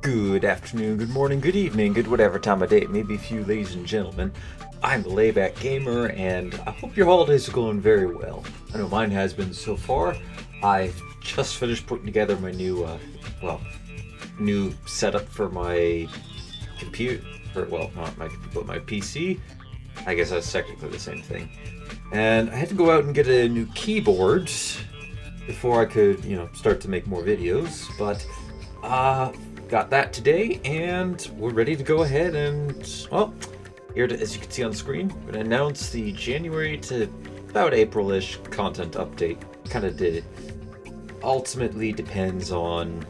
Good afternoon, good morning, good evening, good whatever time of day it may be for you, ladies and gentlemen. I'm the Layback Gamer, and I hope your holidays are going very well. I know mine has been so far. I just finished putting together my new setup for my computer. Not my computer, but my PC. I guess that's technically the same thing. And I had to go out and get a new keyboard before I could, start to make more videos. But got that today, and we're ready to go ahead and, here, as you can see on the screen, we're going to announce the January to about April-ish content update. Kind of did. Ultimately depends on,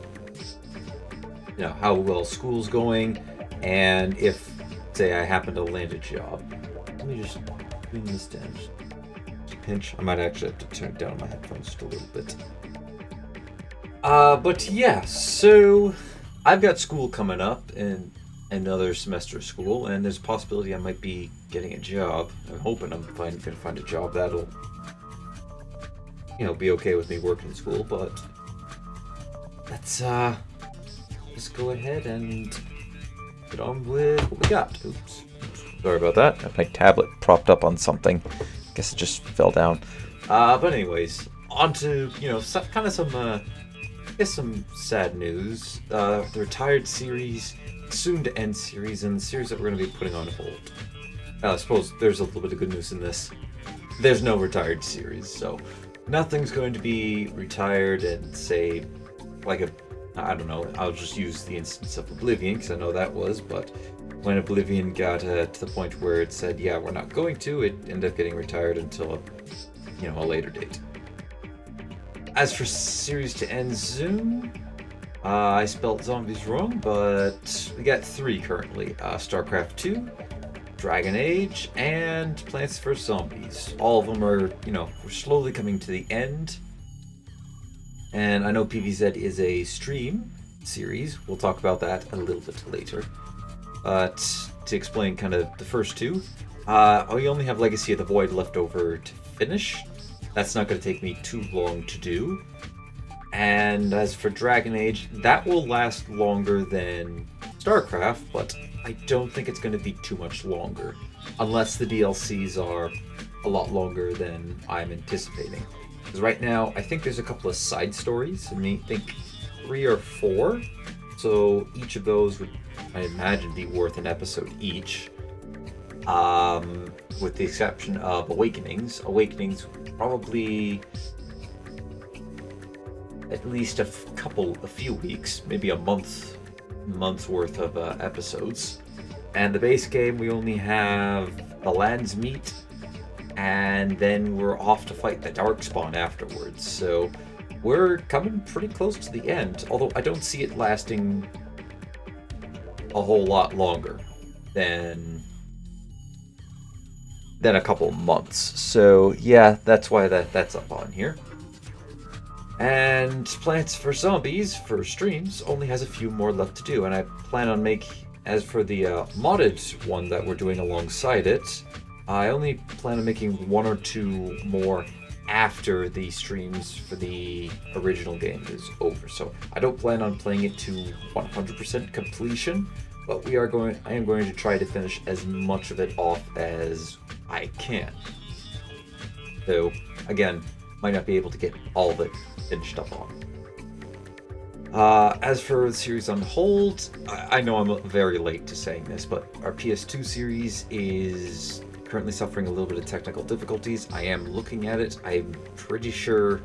how well school's going, and if, say, I happen to land a job. Let me just bring this down. Just a pinch. I might actually have to turn down my headphones just a little bit. But yeah, so I've got school coming up and another semester of school, and there's a possibility I might be getting a job. I'm hoping I'm going to find a job that'll, be okay with me working in school, but let's go ahead and get on with what we got. Oops. Sorry about that. I have my tablet propped up on something. Guess it just fell down. But anyways, on to, some sad news. The retired series, soon to end series, and the series that we're going to be putting on hold. I suppose there's a little bit of good news in this. There's no retired series, so nothing's going to be retired and say, I'll just use the instance of Oblivion, because I know that was, but when Oblivion got to the point where it said, yeah, we're not going to, it ended up getting retired until a later date. As for series to end soon, I spelled zombies wrong, but we got 3 currently. StarCraft 2, Dragon Age, and Plants vs. Zombies. All of them are, we're slowly coming to the end. And I know PVZ is a stream series. We'll talk about that a little bit later. But to explain kind of the first 2, we only have Legacy of the Void left over to finish. That's not going to take me too long to do. And as for Dragon Age, that will last longer than StarCraft, but I don't think it's going to be too much longer. Unless the DLCs are a lot longer than I'm anticipating. Because right now, I think there's a couple of side stories. I think 3 or 4. So each of those would, I imagine, be worth an episode each. With the exception of Awakenings. Awakenings probably at least a few weeks, maybe a month's worth of episodes. And the base game, we only have the Landsmeet, and then we're off to fight the Darkspawn afterwards. So we're coming pretty close to the end, although I don't see it lasting a whole lot longer than a couple months. So yeah, that's why that's up on here. And Plants vs. Zombies for streams only has a few more left to do, and I plan on as for the modded one that we're doing alongside it, I only plan on making 1 or 2 more after the streams for the original game is over. So I don't plan on playing it to 100% completion, but I am going to try to finish as much of it off as I can. So again, might not be able to get all of it finished up on. As for the series on hold, I know I'm very late to saying this, but our PS2 series is currently suffering a little bit of technical difficulties. I am looking at it. I'm pretty sure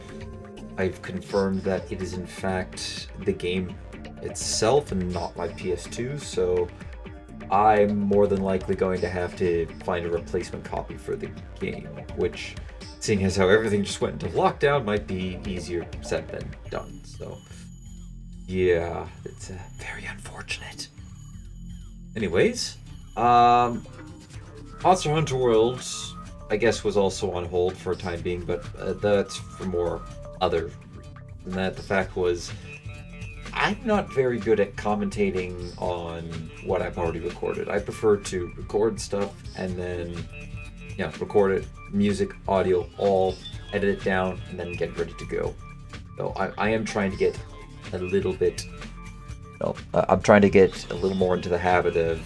I've confirmed that it is in fact the game itself and not my PS2, so I'm more than likely going to have to find a replacement copy for the game, which, seeing as how everything just went into lockdown, might be easier said than done. So yeah, it's very unfortunate. Anyways, Monster Hunter World, I guess, was also on hold for a time being, but that's for more other than that. The fact was, I'm not very good at commentating on what I've already recorded. I prefer to record stuff and then, record it, music, audio, all, edit it down, and then get ready to go. So I am trying to get a little bit I'm trying to get a little more into the habit of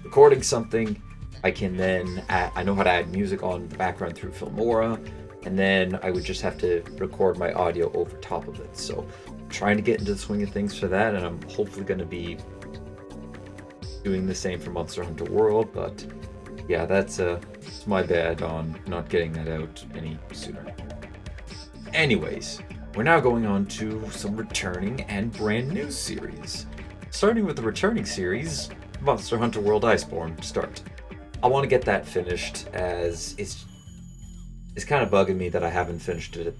recording something. I can then I know how to add music on the background through Filmora, and then I would just have to record my audio over top of it. So I'm trying to get into the swing of things for that, and I'm hopefully going to be doing the same for Monster Hunter World. But yeah, that's it's my bad on not getting that out any sooner. Anyways, we're now going on to some returning and brand new series. Starting with the returning series, Monster Hunter World Iceborne start. I want to get that finished, as it's kind of bugging me that I haven't finished it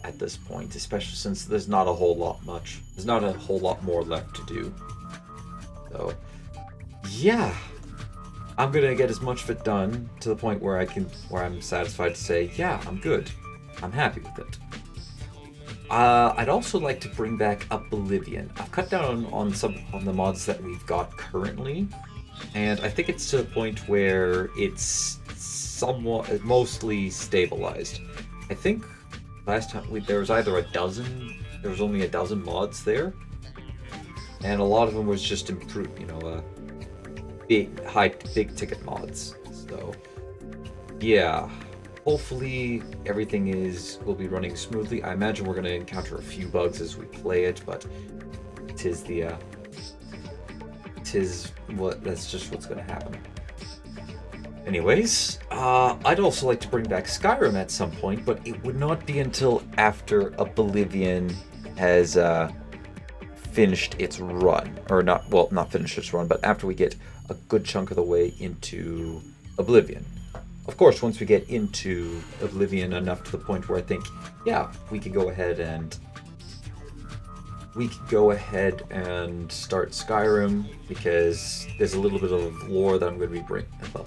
at this point, especially since there's not a whole lot more left to do. So yeah, I'm gonna get as much of it done to the point where I'm satisfied to say, yeah, I'm good. I'm happy with it. I'd also like to bring back Oblivion. I've cut down on the mods that we've got currently, and I think it's to the point where it's mostly stabilized. I think last time there was only a dozen mods there, and a lot of them was just improved, big ticket mods. So yeah, hopefully everything will be running smoothly. I imagine we're going to encounter a few bugs as we play it, but that's just what's going to happen. Anyways, I'd also like to bring back Skyrim at some point, but it would not be until after Oblivion has finished its run, or not finished its run, but after we get a good chunk of the way into Oblivion. Of course, once we get into Oblivion enough to the point where I think, yeah, we could go ahead and start Skyrim, because there's a little bit of lore that I'm going to be bringing. Well,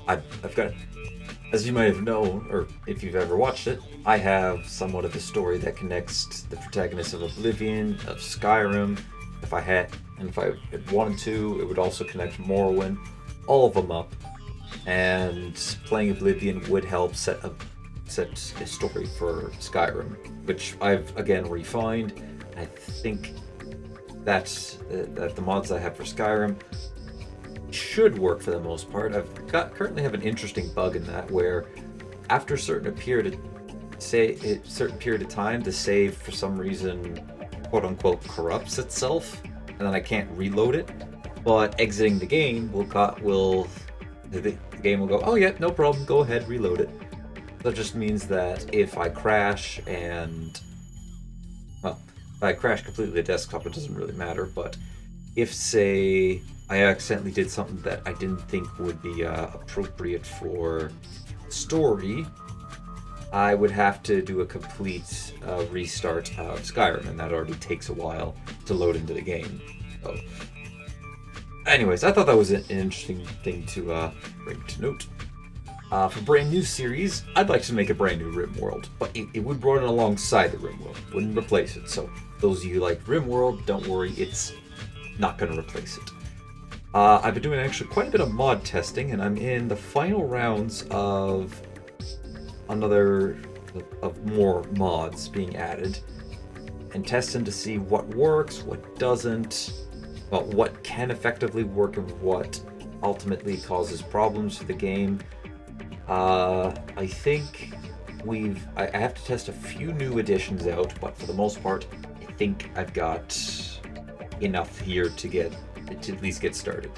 I've got, as you might have known, or if you've ever watched it, I have somewhat of a story that connects the protagonist of Oblivion, of Skyrim. If I had wanted to, it would also connect Morrowind, all of them up. And playing Oblivion would help set a story for Skyrim, which I've again refined. I think that the mods I have for Skyrim should work for the most part. Currently have an interesting bug in that, where after a certain period of time, the save for some reason, quote unquote, corrupts itself, and then I can't reload it. But exiting the game the game will go, oh yeah, no problem, go ahead, reload it. That just means that if I crash completely the desktop, it doesn't really matter, but if, say, I accidentally did something that I didn't think would be appropriate for story, I would have to do a complete restart of Skyrim, and that already takes a while to load into the game. So, anyways, I thought that was an interesting thing to bring to note. For brand new series, I'd like to make a brand new RimWorld, but it would run alongside the RimWorld, wouldn't replace it. So those of you who like RimWorld, don't worry, it's not going to replace it. I've been doing actually quite a bit of mod testing, and I'm in the final rounds of more mods being added, and testing to see what works, what doesn't, well, what can effectively work and what ultimately causes problems for the game. I think I have to test a few new additions out, but for the most part, I think I've got enough here to at least get started.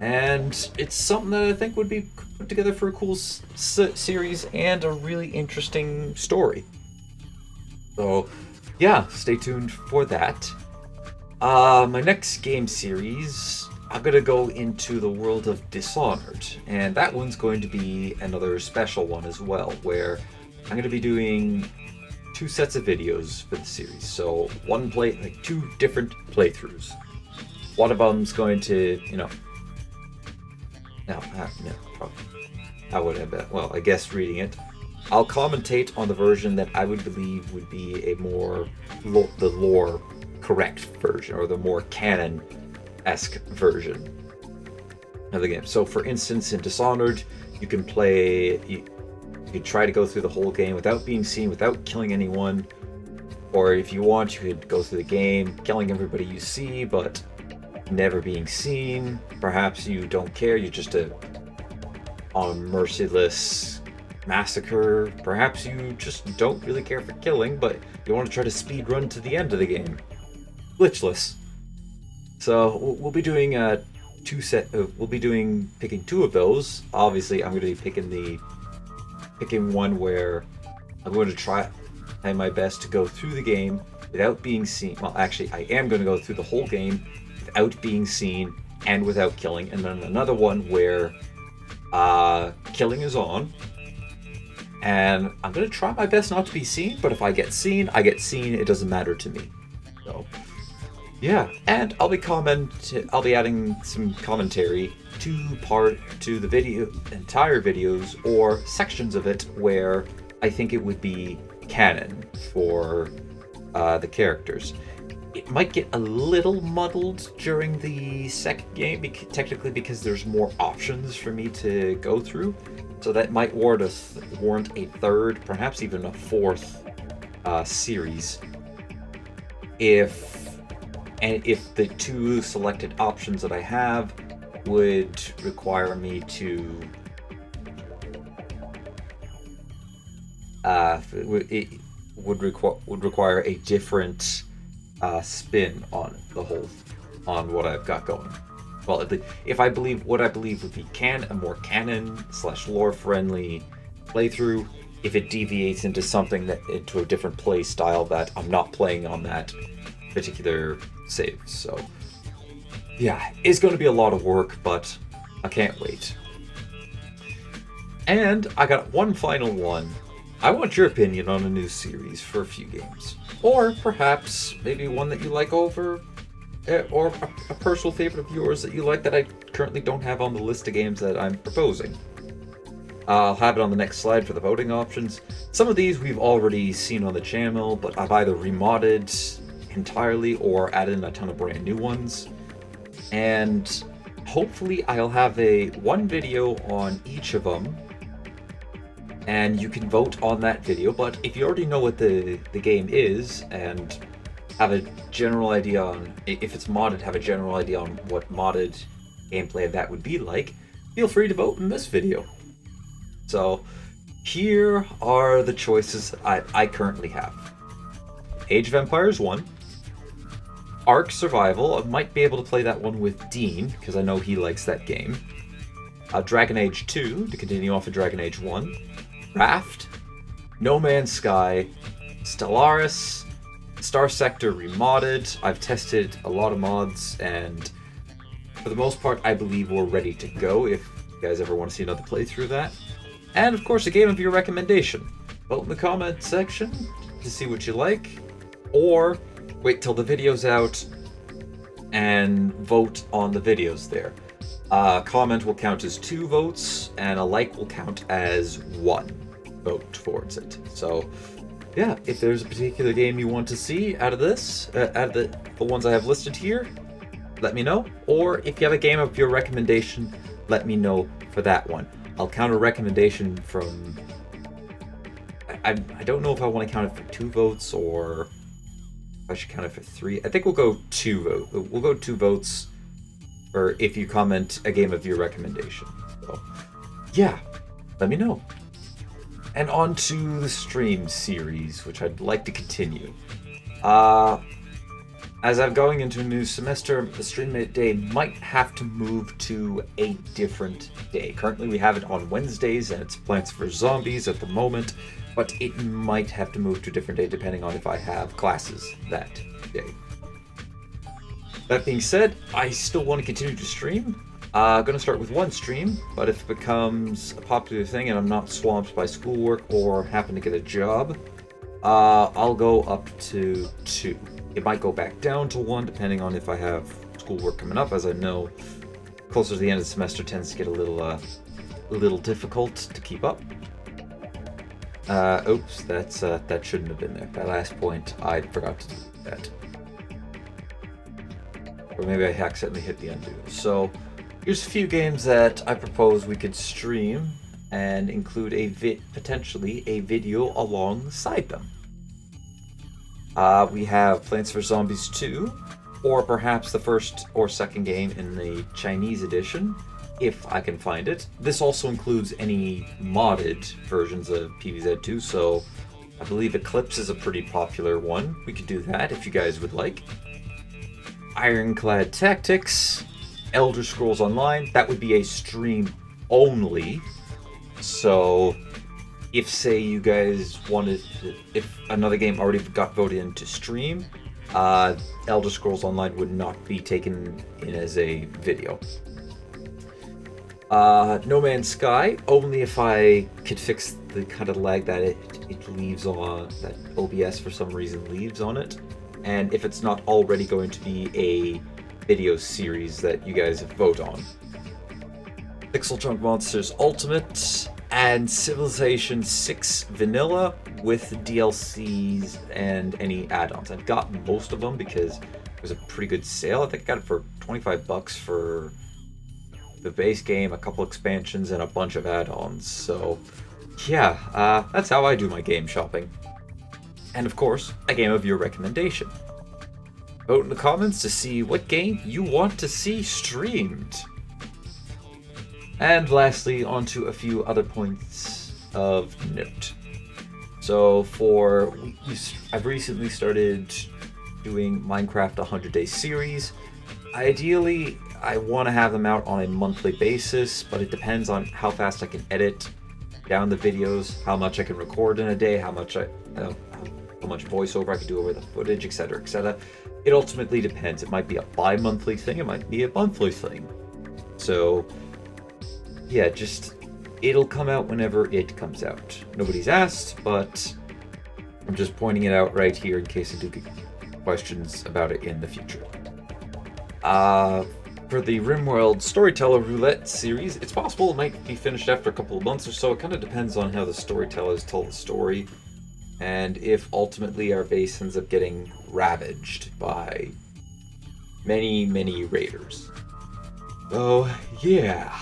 And it's something that I think would be put together for a cool series and a really interesting story. So, yeah, stay tuned for that. My next game series, I'm going to go into the world of Dishonored, and that one's going to be another special one as well, where I'm going to be doing 2 sets of videos for the series. So two different playthroughs. One of them's going to, I guess reading it, I'll commentate on the version that I would believe would be a more the lore correct version, or the more canon-esque version of the game. So, for instance, in Dishonored, you can try to go through the whole game without being seen, without killing anyone, or if you want, you could go through the game killing everybody you see, but never being seen. Perhaps you don't care, you're just a merciless massacre. Perhaps you just don't really care for killing, but you want to try to speed run to the end of the game. Glitchless. So we'll be doing picking two of those. Obviously, I'm going to be picking one where I'm going to try my best to go through the game without being seen. Well, actually, I am going to go through the whole game without being seen and without killing. And then another one where killing is on. And I'm going to try my best not to be seen, but if I get seen, I get seen. It doesn't matter to me. So, yeah. And I'll be adding some commentary to the entire videos or sections of it where I think it would be canon for the characters. It might get a little muddled during the second game, technically because there's more options for me to go through. So that might warrant a third, perhaps even a fourth series. If the two selected options that I have would require me to it would require a different spin on what I've got going. Well, if I believe what I believe would be a more canon / lore friendly playthrough, if it deviates into into a different play style that I'm not playing on that particular save. So yeah, it's going to be a lot of work, but I can't wait. And I got one final one. I want your opinion on a new series for a few games. Or perhaps maybe one that you like over, or a personal favorite of yours that you like that I currently don't have on the list of games that I'm proposing. I'll have it on the next slide for the voting options. Some of these we've already seen on the channel, but I've either remodded entirely or added in a ton of brand new ones. And hopefully I'll have one video on each of them, and you can vote on that video. But if you already know what the game is and have a general idea on, if it's modded, have a general idea on what modded gameplay of that would be like, feel free to vote in this video. So here are the choices I currently have. Age of Empires 1, Ark Survival. I might be able to play that one with Dean, because I know he likes that game. Dragon Age 2, to continue off of Dragon Age 1. Raft, No Man's Sky, Stellaris, Star Sector Remodded. I've tested a lot of mods, and for the most part, I believe we're ready to go if you guys ever want to see another playthrough of that. And of course, a game of your recommendation. Vote in the comment section to see what you like, or wait till the video's out and vote on the videos there. Comment will count as 2 votes, and a like will count as 1 vote towards it. So, yeah, if there's a particular game you want to see out of this, out of the ones I have listed here, let me know. Or if you have a game of your recommendation, let me know for that one. I'll count a recommendation from... I don't know if I want to count it for 2 votes or if I should count it for 3. I think we'll go 2 votes. We'll go 2 votes for if you comment a game of your recommendation. So, yeah, let me know. And on to the stream series, which I'd like to continue. As I'm going into a new semester, the stream day might have to move to a different day. Currently we have it on Wednesdays, and it's Plants vs. Zombies at the moment, but it might have to move to a different day depending on if I have classes that day. That being said, I still want to continue to stream. I'm going to start with 1 stream, but if it becomes a popular thing and I'm not swamped by schoolwork or happen to get a job, I'll go up to 2. It might go back down to 1 depending on if I have schoolwork coming up. As I know, closer to the end of the semester tends to get a little difficult to keep up. Oops, that shouldn't have been there. That last point, I forgot to do that. Or maybe I accidentally hit the undo. So here's a few games that I propose we could stream and include potentially a video alongside them. We have Plants vs. Zombies 2, or perhaps the first or second game in the Chinese edition, if I can find it. This also includes any modded versions of PvZ2, so I believe Eclipse is a pretty popular one. We could do that if you guys would like. Ironclad Tactics, Elder Scrolls Online, that would be a stream only. So if, say, you guys wanted, if another game already got voted into stream, Elder Scrolls Online would not be taken in as a video. No Man's Sky, only if I could fix the kind of lag that it leaves on, that OBS for some reason leaves on it, and if it's not already going to be a video series that you guys vote on. Pixel Junk Monsters Ultimate and Civilization 6 Vanilla with DLCs and any add-ons. I've gotten most of them because it was a pretty good sale. I think I got it for $25 for the base game, a couple expansions, and a bunch of add-ons. So yeah, that's how I do my game shopping. And of course, a game of your recommendation. Vote in the comments to see what game you want to see streamed. And lastly, onto a few other points of note. So I've recently started doing Minecraft 100-day series. Ideally, I want to have them out on a monthly basis, but it depends on how fast I can edit down the videos, how much I can record in a day, how much voiceover I can do over the footage, etc., etc. It ultimately depends. It might be a bi-monthly thing, it might be a monthly thing. So yeah, it'll come out whenever it comes out. Nobody's asked, but I'm just pointing it out right here in case I do get questions about it in the future. For the RimWorld Storyteller Roulette series, it's possible it might be finished after a couple of months or so. It kind of depends on how the storytellers tell the story, and if ultimately our base ends up getting ravaged by many, many raiders. So yeah.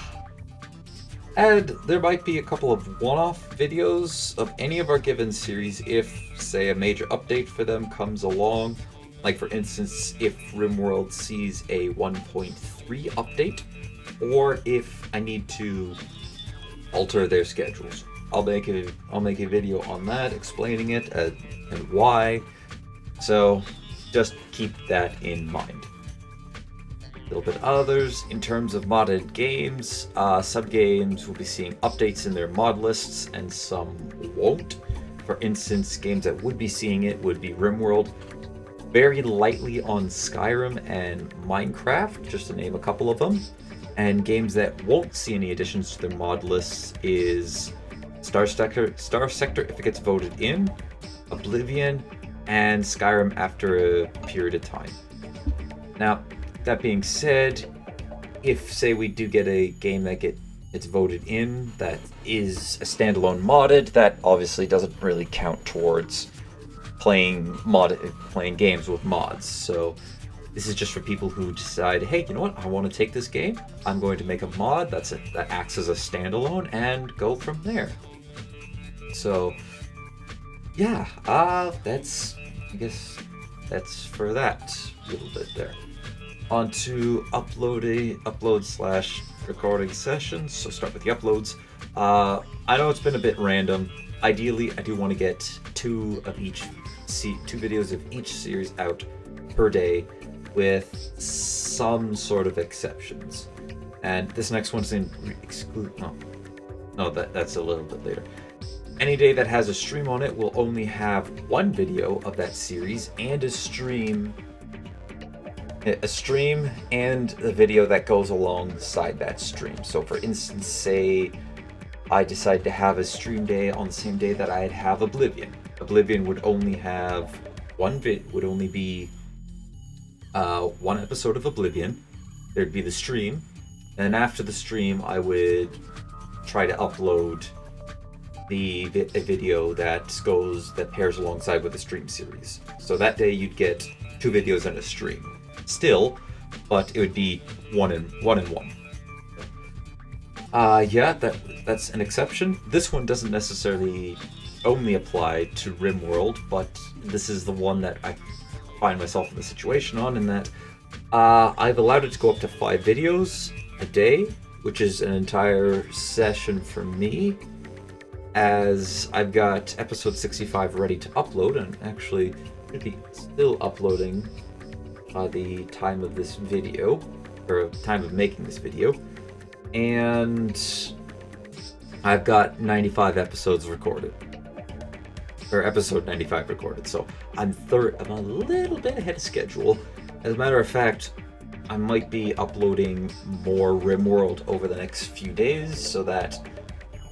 And there might be a couple of one-off videos of any of our given series if, say, a major update for them comes along. Like, for instance, if RimWorld sees a 1.3 update, or if I need to alter their schedules. I'll make a video on that, explaining it and why. So just keep that in mind. A little bit others in terms of modded games. Some games will be seeing updates in their mod lists, and some won't. For instance, games that would be seeing it would be RimWorld, very lightly on Skyrim and Minecraft, just to name a couple of them. And games that won't see any additions to their mod lists is Star Sector if it gets voted in, Oblivion, and Skyrim after a period of time. Now, that being said, if, say, we do get a game that gets voted in that is a standalone modded, that obviously doesn't really count towards playing games with mods. So this is just for people who decide, hey, you know what, I want to take this game, I'm going to make a mod that acts as a standalone and go from there. So yeah, I guess that's for that little bit there. On to upload/recording sessions. So start with the uploads. I know it's been a bit random. Ideally, I do want to get two videos of each series out per day, with some sort of exceptions. And this next one's that's a little bit later. Any day that has a stream on it will only have one video of that series and a stream and a video that goes alongside that stream. So for instance, say I decide to have a stream day on the same day that I'd have Oblivion. Oblivion would only have one episode of Oblivion. There'd be the stream, and after the stream I would try to upload a video that pairs alongside with the stream series. So that day you'd get two videos and a stream. Still, but it would be one and one. Yeah, that's an exception. This one doesn't necessarily only apply to RimWorld, but this is the one that I find myself in the situation on, in that I've allowed it to go up to 5 videos a day, which is an entire session for me, as I've got episode 65 ready to upload, and actually should be still uploading by the time of this video, or time of making this video, and I've got 95 episodes recorded, or episode 95 recorded, so I'm a little bit ahead of schedule. As a matter of fact, I might be uploading more RimWorld over the next few days so that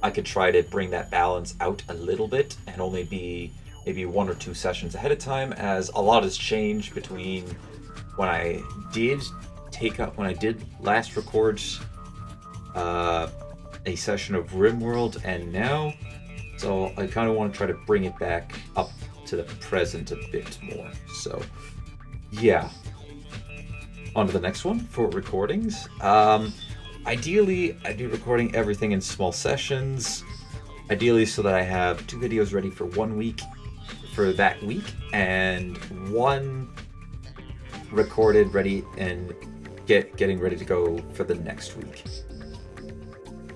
I could try to bring that balance out a little bit and only be maybe 1 or 2 sessions ahead of time, as a lot has changed between when I did last record a session of RimWorld and now. So I kind of want to try to bring it back up to the present a bit more. So yeah. On to the next one for recordings. Ideally, I'd be recording everything in small sessions. Ideally, so that I have 2 videos ready for 1 week, for that week, and 1 recorded, ready, and getting ready to go for the next week.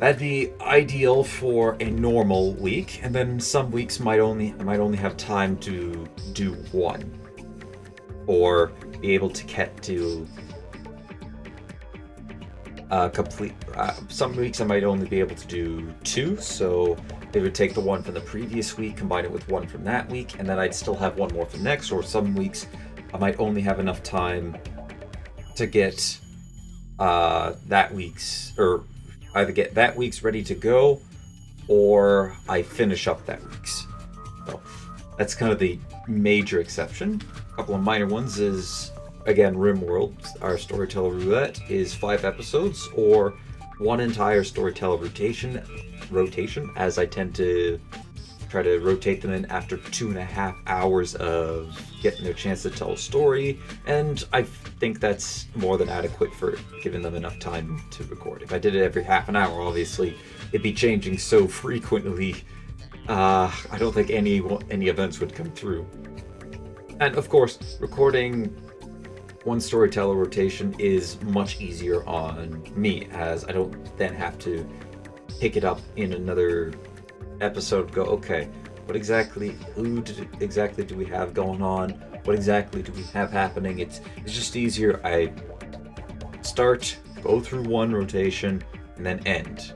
That'd be ideal for a normal week, and then some weeks I might only have time to do 1, or be able to get to complete. Some weeks I might only be able to do 2, so it would take the 1 from the previous week, combine it with 1 from that week, and then I'd still have 1 more from next. Or some weeks I might only have enough time to get that week's, or either get that week's ready to go, or I finish up that week's. So that's kind of the major exception. A couple of minor ones is, again, RimWorld, our Storyteller Roulette, is 5 episodes, or 1 entire Storyteller rotation, as I tend to try to rotate them in after 2.5 hours of getting their chance to tell a story, and I think that's more than adequate for giving them enough time to record. If I did it every half an hour, obviously, it'd be changing so frequently, I don't think any events would come through. And of course, recording 1 storyteller rotation is much easier on me, as I don't then have to pick it up in another episode, go, okay, who exactly do we have going on? What exactly do we have happening? It's just easier. I start, go through 1 rotation, and then end,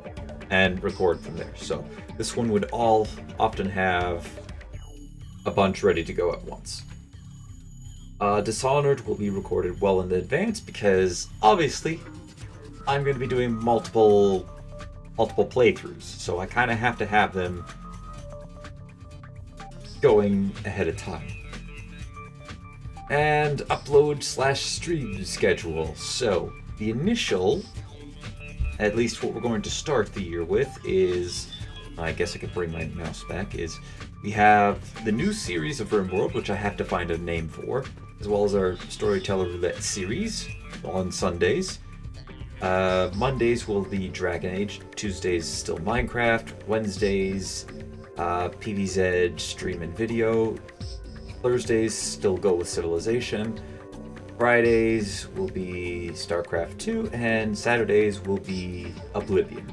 and record from there. So this one would often have a bunch ready to go at once. Dishonored will be recorded well in advance, because obviously I'm going to be doing multiple playthroughs, so I kind of have to have them going ahead of time. And upload/stream schedule. So the initial, at least what we're going to start the year with, is, I guess I could bring my mouse back, is we have the new series of RimWorld, which I have to find a name for, as well as our Storyteller Roulette series on Sundays. Mondays will be Dragon Age, Tuesdays still Minecraft, Wednesdays PvZ stream and video, Thursdays still go with Civilization, Fridays will be StarCraft 2, and Saturdays will be Oblivion.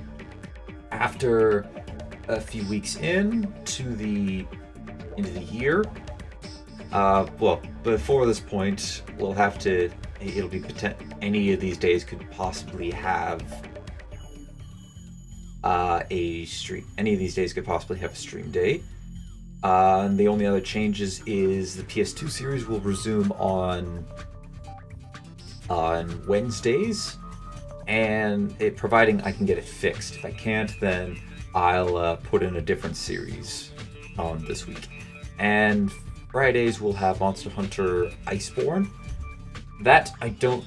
After a few weeks into the year, well, before this point, we'll have to, it'll be any of these days could possibly have a stream. Any of these days could possibly have a stream day. And the only other changes is the PS2 series will resume on Wednesdays, and providing I can get it fixed. If I can't, then I'll put in a different series on this week. And Fridays we'll have Monster Hunter Iceborne. That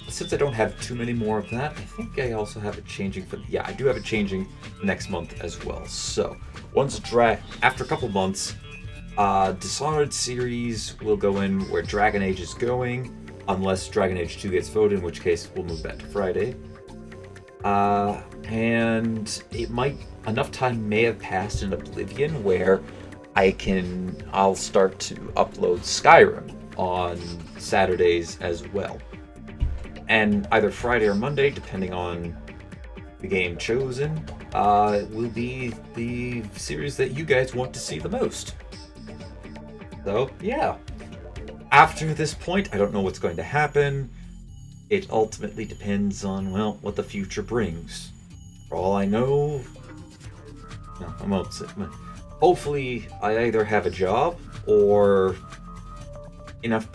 since I don't have too many more of that, I think I also have it changing I do have it changing next month as well. So after a couple months, Dishonored series will go in where Dragon Age is going, unless Dragon Age 2 gets voted, in which case we'll move that to Friday. And enough time may have passed in Oblivion where I'll start to upload Skyrim on Saturdays as well. and either Friday or Monday, depending on the game chosen, will be the series that you guys want to see the most. So, yeah. After this point, I don't know what's going to happen. It ultimately depends on, well, what the future brings. For all I know, no, I'm upset. Hopefully, I either have a job or enough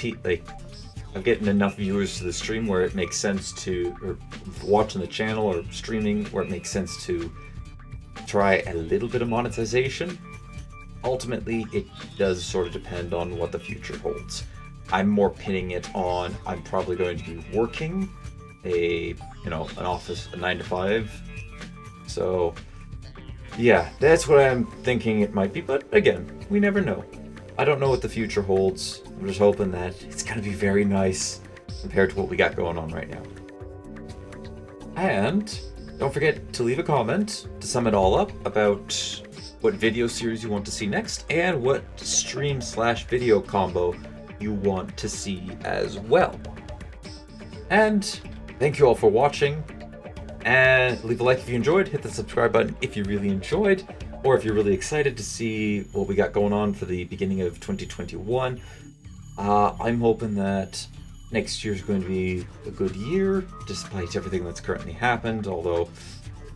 I'm getting enough viewers to the stream where it makes sense to, or watching the channel or streaming where it makes sense to try a little bit of monetization. Ultimately, it does sort of depend on what the future holds. I'm more pinning it on I'm probably going to be working an office, a 9 to 5. So yeah, that's what I'm thinking it might be, but again, we never know. I don't know what the future holds. I'm just hoping that it's gonna be very nice compared to what we got going on right now. And don't forget to leave a comment to sum it all up about what video series you want to see next and what stream/video combo you want to see as well. And thank you all for watching, and leave a like if you enjoyed, hit the subscribe button if you really enjoyed, or if you're really excited to see what we got going on for the beginning of 2021. I'm hoping that next year's going to be a good year, despite everything that's currently happened, although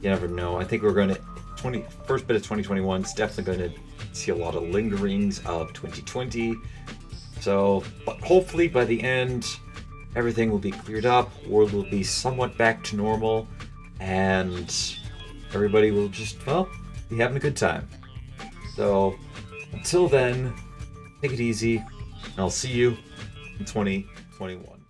you never know. I think we're going to, first bit of 2021 is definitely going to see a lot of lingerings of 2020. So, but hopefully by the end, everything will be cleared up, world will be somewhat back to normal, and everybody will just, well, be having a good time. So, until then, take it easy, and I'll see you in 2021.